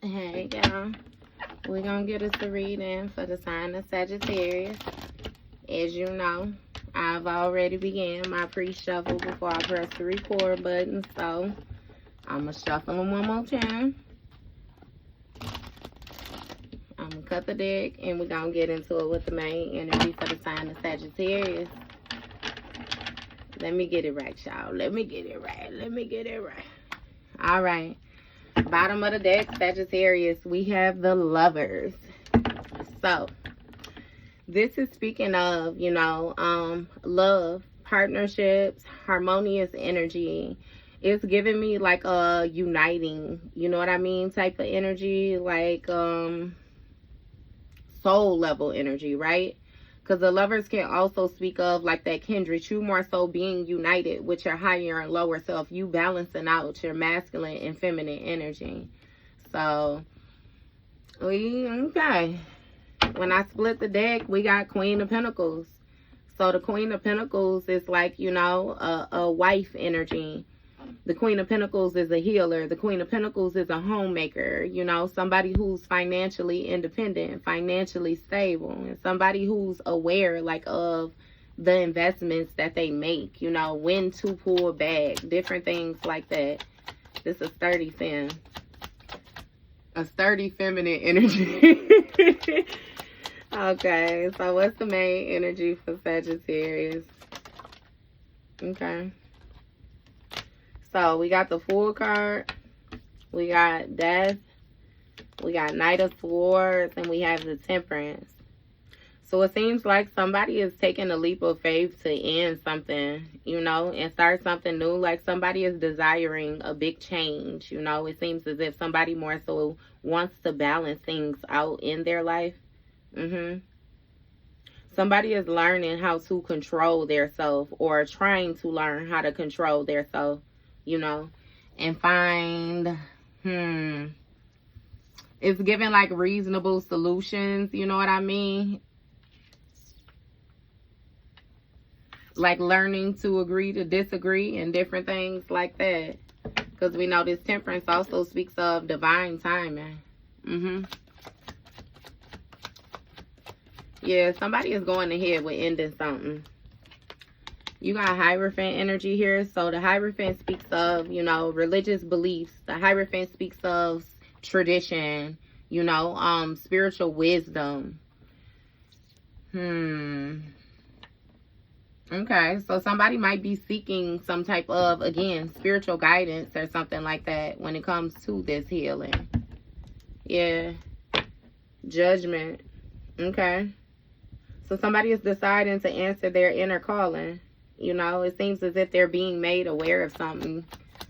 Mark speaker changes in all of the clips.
Speaker 1: Hey, y'all. We're going to get us a reading for the sign of Sagittarius. As you know, I've already began my pre-shuffle before I press the record button. So, I'm going to shuffle them one more time. I'm going to cut the deck and we're going to get into it with the main energy for the sign of Sagittarius. Let me get it right, y'all. Let me get it right. All right. Bottom of the deck, Sagittarius, we have the Lovers. So, this is speaking of, love, partnerships, harmonious energy. It's giving me like a uniting, you know what I mean, type of energy, like soul level energy, right? Because the Lovers can also speak of like that kindred, you more so being united with your higher and lower self, you balancing out your masculine and feminine energy. So, okay. When I split the deck, we got Queen of Pentacles. So the Queen of Pentacles is like, a wife energy. The Queen of Pentacles is a healer. The Queen of Pentacles is a homemaker, somebody who's financially independent, financially stable, and somebody who's aware, like, of the investments that they make, when to pull back, different things like that. This is sturdy femme. A sturdy feminine energy. Okay, so what's the main energy for Sagittarius? Okay. So, we got the Fool card, we got Death, we got Knight of Swords, and we have the Temperance. So, it seems like somebody is taking a leap of faith to end something, and start something new. Like, somebody is desiring a big change, It seems as if somebody more so wants to balance things out in their life. Somebody is learning how to control their self, or trying to learn how to control their self. And find, it's giving like reasonable solutions, you know what I mean? Like learning to agree to disagree and different things like that. Because we know this Temperance also speaks of divine timing. Yeah, somebody is going ahead with ending something. You got Hierophant energy here. So the Hierophant speaks of, religious beliefs. The Hierophant speaks of tradition, spiritual wisdom. Okay, so somebody might be seeking some type of, again, spiritual guidance or something like that when it comes to this healing. Yeah. Judgment. Okay. So somebody is deciding to answer their inner calling. It seems as if they're being made aware of something.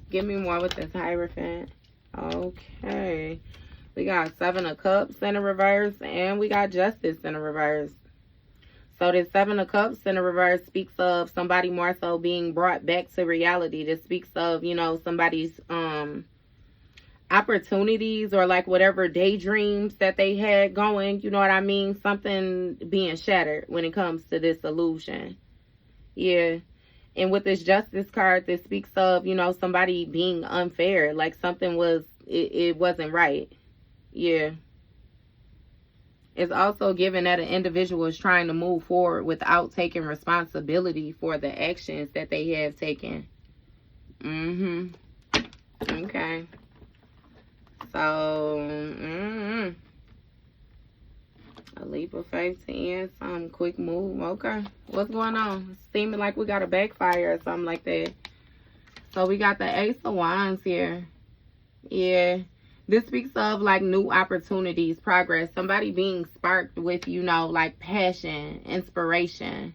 Speaker 1: Give me more with this Hierophant. Okay. We got 7 of Cups in a reverse, and we got Justice in a reverse. So this 7 of Cups in a reverse speaks of somebody more so being brought back to reality. This speaks of, somebody's opportunities or like whatever daydreams that they had going, you know what I mean? Something being shattered when it comes to this illusion. Yeah. And with this Justice card, this speaks of, somebody being unfair. Like something was, it wasn't right. Yeah. It's also given that an individual is trying to move forward without taking responsibility for the actions that they have taken. Okay. So, a leap of faith to end some quick move. Okay. What's going on? It's seeming like we got a backfire or something like that. So we got the Ace of Wands here. Yeah. This speaks of like new opportunities, progress. Somebody being sparked with, like passion, inspiration.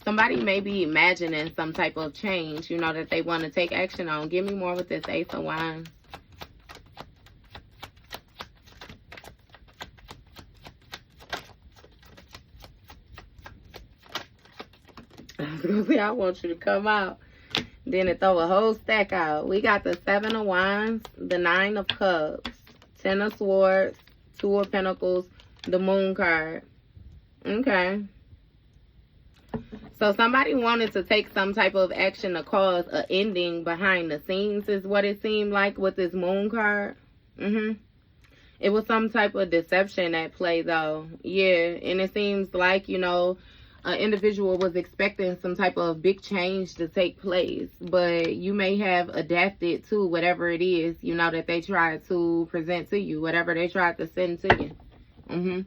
Speaker 1: Somebody may be imagining some type of change, that they want to take action on. Give me more with this Ace of Wands. I want you to come out. Then it throw a whole stack out. We got the 7 of Wands, the 9 of Cups, 10 of Swords, 2 of Pentacles, the Moon card. Okay. So somebody wanted to take some type of action to cause an ending behind the scenes is what it seemed like with this Moon card. It was some type of deception at play, though. Yeah, and it seems like, you know, an individual was expecting some type of big change to take place, but you may have adapted to whatever it is, you know, that they tried to present to you, whatever they tried to send to you.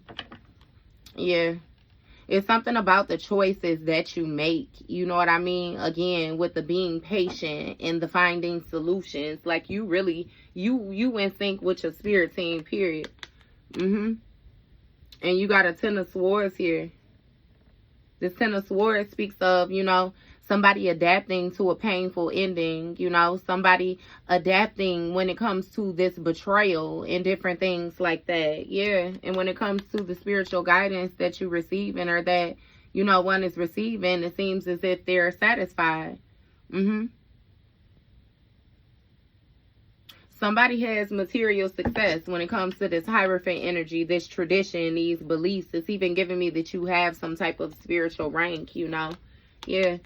Speaker 1: Yeah. It's something about the choices that you make. You know what I mean? Again, with the being patient and the finding solutions. Like, you really, you in sync with your spirit team, period. And you got a Ten of Swords here. This Ten of Swords speaks of, you know, somebody adapting to a painful ending, you know, somebody adapting when it comes to this betrayal and different things like that. Yeah. And when it comes to the spiritual guidance that you receive and or that, you know, one is receiving, it seems as if they're satisfied. Somebody has material success when it comes to this Hierophant energy, this tradition, these beliefs. It's even giving me that you have some type of spiritual rank, you know. Yeah.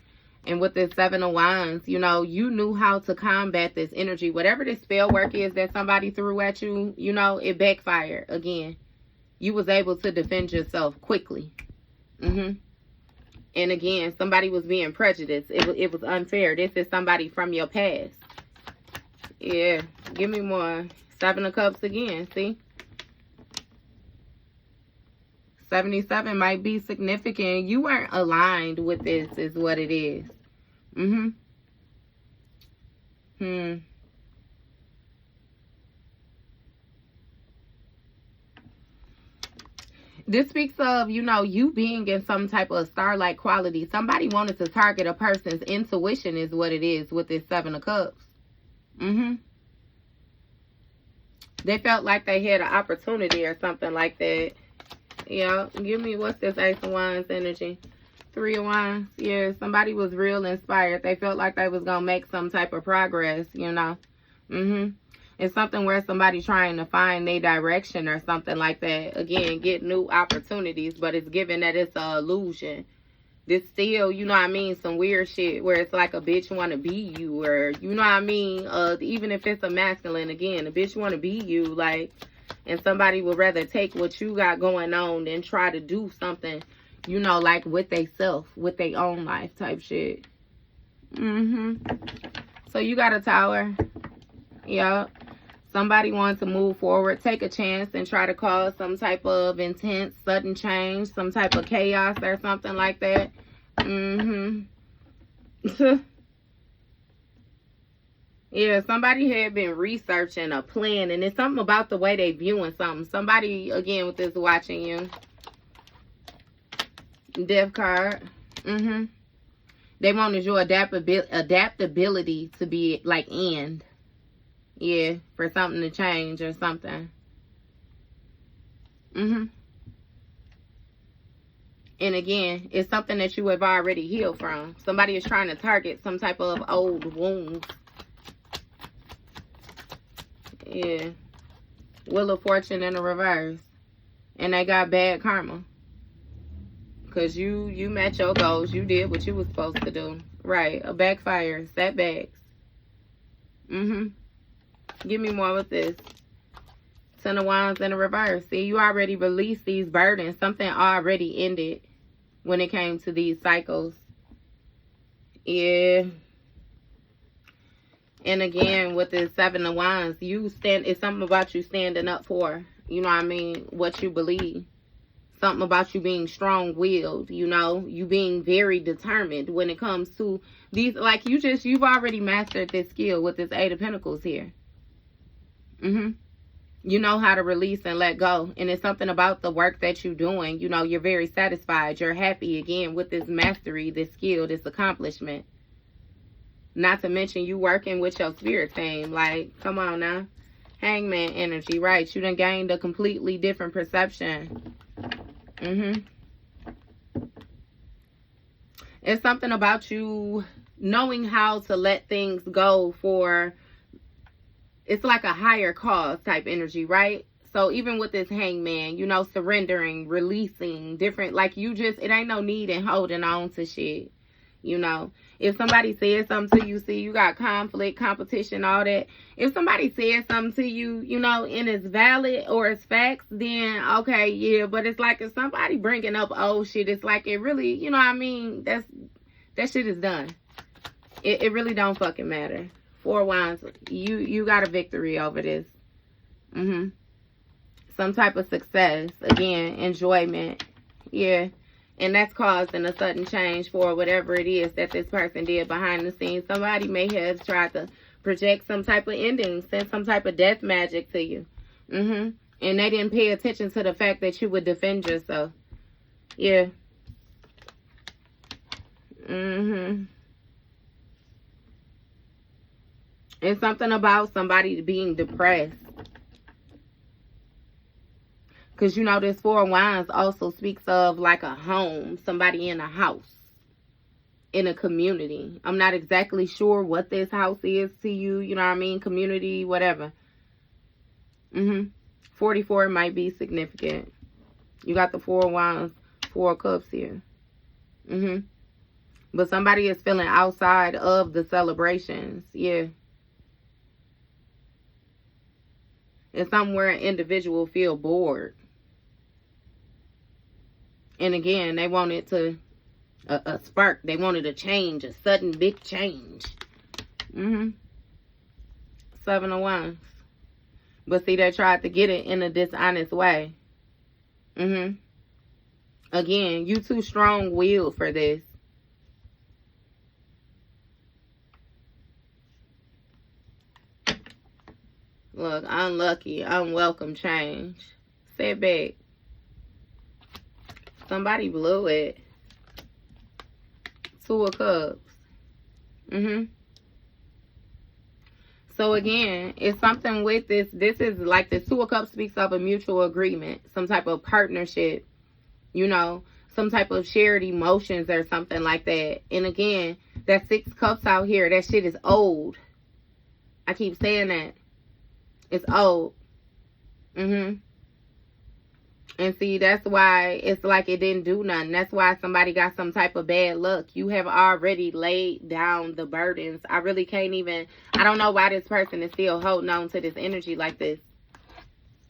Speaker 1: And with this Seven of Wands, you know, you knew how to combat this energy. Whatever this spell work is that somebody threw at you, you know, it backfired again. You was able to defend yourself quickly. And again, somebody was being prejudiced. It was unfair. This is somebody from your past. Yeah, give me more. Seven of Cups again, see? 77 might be significant. You weren't aligned with this is what it is. This speaks of, you know, you being in some type of star-like quality. Somebody wanted to target a person's intuition is what it is with this Seven of Cups. They felt like they had an opportunity or something like that. Yeah, give me, what's this Ace of Wands energy? Three of Wands. Yeah, somebody was real inspired. They felt like they was going to make some type of progress, you know. It's something where somebody trying to find their direction or something like that. Again, get new opportunities, but it's given that it's an illusion. This still, you know what I mean, some weird shit where it's like a bitch want to be you, or, you know what I mean, even if it's a masculine, again, a bitch want to be you, like, and somebody would rather take what you got going on than try to do something, you know, like with they self, with their own life type shit. So you got a Tower. Yep. Somebody wants to move forward, take a chance, and try to cause some type of intense, sudden change, some type of chaos or something like that. Yeah, somebody had been researching a plan, and it's something about the way they viewing something. Somebody, again, with this watching you. Death card. They wanted your adaptability to be like end. Yeah, for something to change or something. And again, it's something that you have already healed from. Somebody is trying to target some type of old wounds. Yeah. Wheel of Fortune in the reverse. And they got bad karma. Because you met your goals. You did what you was supposed to do. Right. A backfire. Setbacks. Give me more with this. Ten of Wands in the reverse. See, you already released these burdens. Something already ended when it came to these cycles. Yeah. And again, with the Seven of Wands, it's something about you standing up for, you know what I mean, what you believe. Something about you being strong-willed, you know, you being very determined when it comes to these, like you've already mastered this skill with this Eight of Pentacles here. You know how to release and let go. And it's something about the work that you're doing. You know, you're very satisfied. You're happy, again, with this mastery, this skill, this accomplishment. Not to mention you working with your spirit team. Like, come on now. Hangman energy, right? You done gained a completely different perception. It's something about you knowing how to let things go for... It's like a higher cause type energy, right? So even with this Hangman, you know, surrendering, releasing, different, like it ain't no need in holding on to shit. You know, if somebody says something to you, see, you got conflict, competition, all that. If somebody says something to you, you know, and it's valid or it's facts, then okay, yeah. But it's like if somebody bringing up old shit, it's like it really, you know what I mean? That shit is done. It really don't fucking matter. 4 of Wands, you got a victory over this. Some type of success. Again, enjoyment. Yeah. And that's causing a sudden change for whatever it is that this person did behind the scenes. Somebody may have tried to project some type of ending, send some type of death magic to you. And they didn't pay attention to the fact that you would defend yourself. Yeah. It's something about somebody being depressed. Because, you know, this 4 of Wands also speaks of like a home, somebody in a house, in a community. I'm not exactly sure what this house is to you, you know what I mean? Community, whatever. 44 might be significant. You got the 4 of Wands, 4 of Cups here. But somebody is feeling outside of the celebrations. Yeah. It's something where an individual feel bored. And again, they wanted to a spark. They wanted a change, a sudden big change. 7 of Wands. But see, they tried to get it in a dishonest way. Again, you too strong-willed for this. Look, unlucky, unwelcome change. Setback. Somebody blew it. 2 of Cups. So again, it's something with this. This is like the 2 of Cups speaks of a mutual agreement. Some type of partnership. You know, some type of shared emotions or something like that. And again, that 6 Cups out here, that shit is old. I keep saying that. It's old. And see, that's why it's like it didn't do nothing. That's why somebody got some type of bad luck. You have already laid down the burdens. I really can't even, I don't know why this person is still holding on to this energy like this.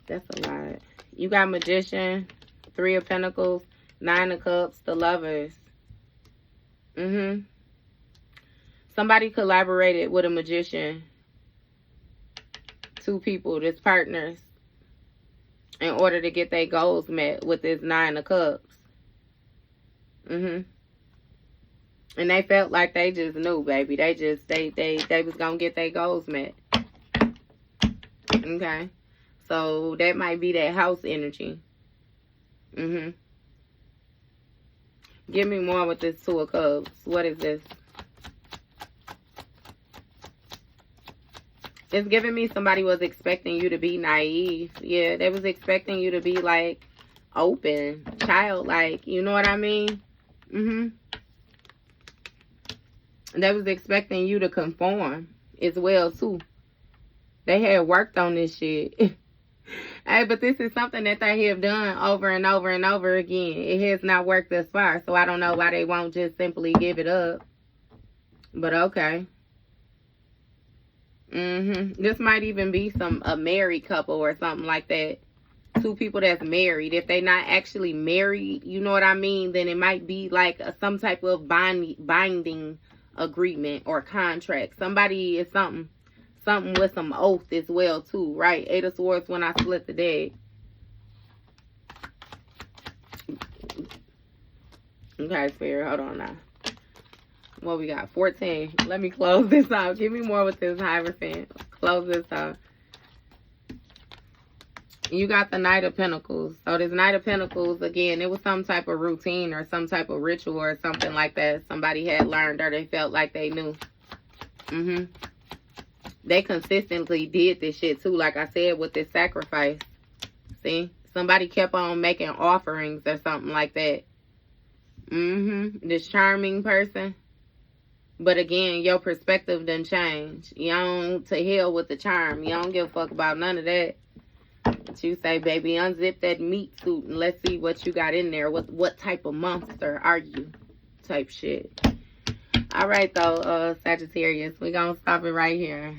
Speaker 1: That's a lot. You got Magician, 3 of Pentacles, 9 of Cups, the Lovers. Somebody collaborated with a Magician. 2 people, that's partners, in order to get their goals met with this 9 of Cups. And they felt like they just knew, baby. They was gonna get their goals met. Okay. So that might be that house energy. Give me more with this 2 of Cups. What is this? It's giving me somebody was expecting you to be naive. Yeah, they was expecting you to be, like, open, childlike. You know what I mean? They was expecting you to conform as well, too. They had worked on this shit. Hey, but this is something that they have done over and over and over again. It has not worked thus far, so I don't know why they won't just simply give it up. But okay. This might even be a married couple or something like that. 2 people that's married. If they not actually married, you know what I mean, then it might be like some type of binding agreement or contract. Somebody is something with some oath as well too, right? 8 of Swords when I split the deck. Okay, Spirit, hold on now. What we got? 14. Let me close this out. Give me more with this Hierophant. Close this out. You got the Knight of Pentacles. So this Knight of Pentacles, again, it was some type of routine or some type of ritual or something like that. Somebody had learned or they felt like they knew. They consistently did this shit too, like I said, with this sacrifice. See? Somebody kept on making offerings or something like that. This charming person. But again, your perspective done changed. You don't, to hell with the charm. You don't give a fuck about none of that. But you say, baby, unzip that meat suit and let's see what you got in there. What type of monster are you? Type shit. All right, though, Sagittarius. We're going to stop it right here.